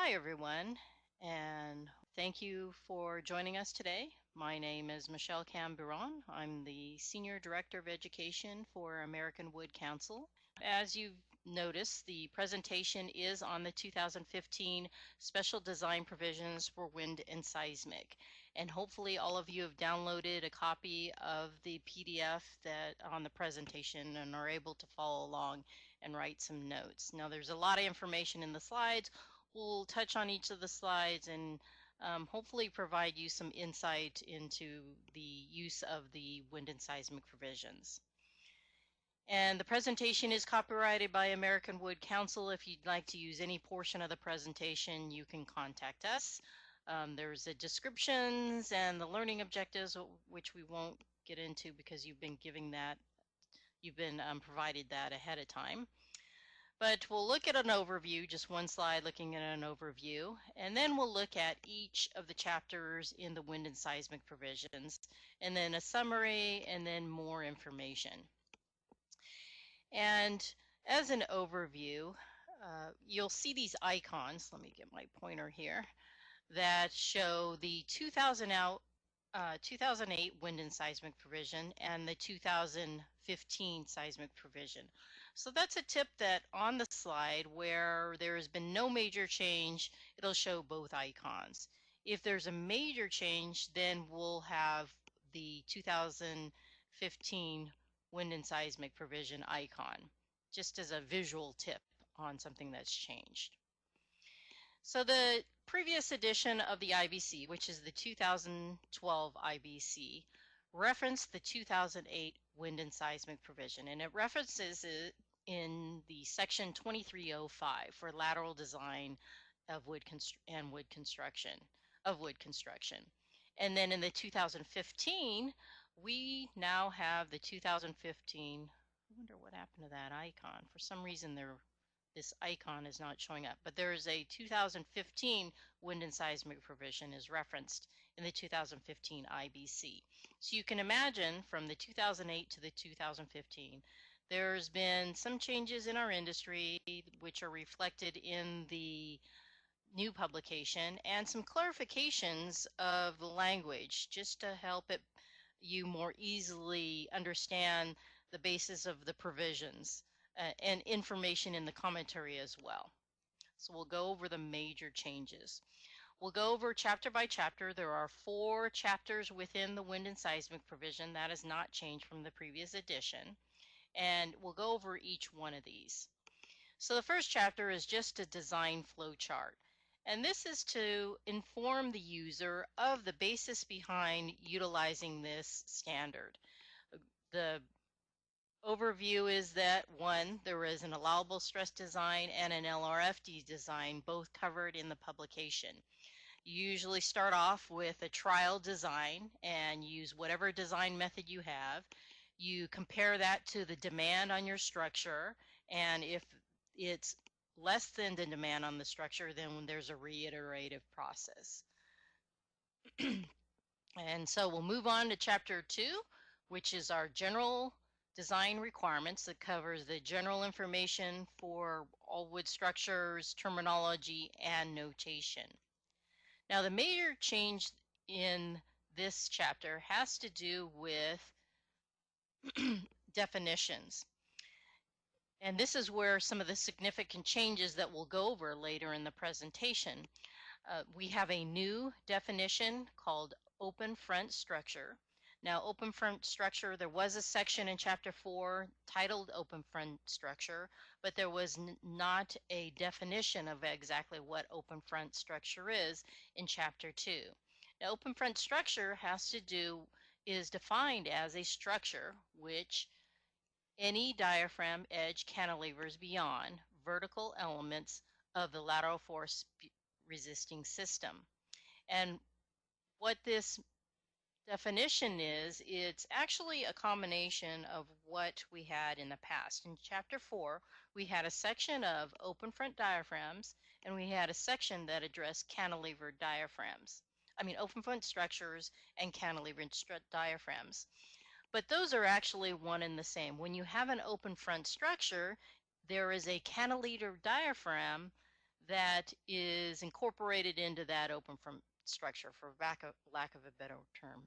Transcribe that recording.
Hi, everyone, and thank you for joining us today. My name is Michelle Cambiron. I'm the Senior Director of Education for American Wood Council. As you've noticed, the presentation is on the 2015 Special Design Provisions for Wind and Seismic. And hopefully all of you have downloaded a copy of the PDF that on the presentation and are able to follow along and write some notes. Now, there's a lot of information in the slides. We'll touch on each of the slides and hopefully provide you some insight into the use of the wind and seismic provisions. And the presentation is copyrighted by American Wood Council. If you'd like to use any portion of the presentation, you can contact us. There's the descriptions and the learning objectives, which we won't get into because you've been provided that ahead of time. But we'll look at an overview, just one slide looking at an overview, and then we'll look at each of the chapters in the wind and seismic provisions, and then a summary, and then more information. And as an overview, you'll see these icons, let me get my pointer here, that show the 2008 wind and seismic provision and the 2015 seismic provision. So that's a tip that on the slide where there has been no major change, it'll show both icons. If there's a major change, then we'll have the 2015 wind and seismic provision icon, just as a visual tip on something that's changed. So the previous edition of the IBC, which is the 2012 IBC, referenced the 2008 wind and seismic provision, and it references it in the section 2305 for lateral design of wood construction. And then in the 2015, we now have the 2015. I wonder what happened to that icon. For some reason, this icon is not showing up, but there is a 2015 wind and seismic provision is referenced in the 2015 IBC. So you can imagine from the 2008 to the 2015, there's been some changes in our industry which are reflected in the new publication and some clarifications of the language just to help you more easily understand the basis of the provisions and information in the commentary as well. So we'll go over the major changes. We'll go over chapter by chapter. There are 4 chapters within the wind and seismic provision. That has not changed from the previous edition. And we'll go over each one of these. So the first chapter is just a design flow chart. And this is to inform the user of the basis behind utilizing this standard. The overview is that 1, there is an allowable stress design and an LRFD design, both covered in the publication. You usually start off with a trial design and use whatever design method you have. You compare that to the demand on your structure, and if it's less than the demand on the structure, then there's a reiterative process. And so we'll move on to chapter 2, which is our general design requirements that covers the general information for all wood structures, terminology, and notation. Now, the major change in this chapter has to do with definitions. And this is where some of the significant changes that we'll go over later in the presentation. We have a new definition called open front structure. Now, open front structure, there was a section in chapter 4 titled open front structure, but there was not a definition of exactly what open front structure is in chapter 2. Now, open front structure is defined as a structure which any diaphragm edge cantilevers beyond vertical elements of the lateral force resisting system. And what this definition is, it's actually a combination of what we had in the past. In chapter 4, we had a section of open front diaphragms, and we had a section that addressed cantilevered diaphragms. Open front structures and cantilevered diaphragms. But those are actually one and the same. When you have an open front structure, there is a cantilevered diaphragm that is incorporated into that open front structure, for lack of a better term.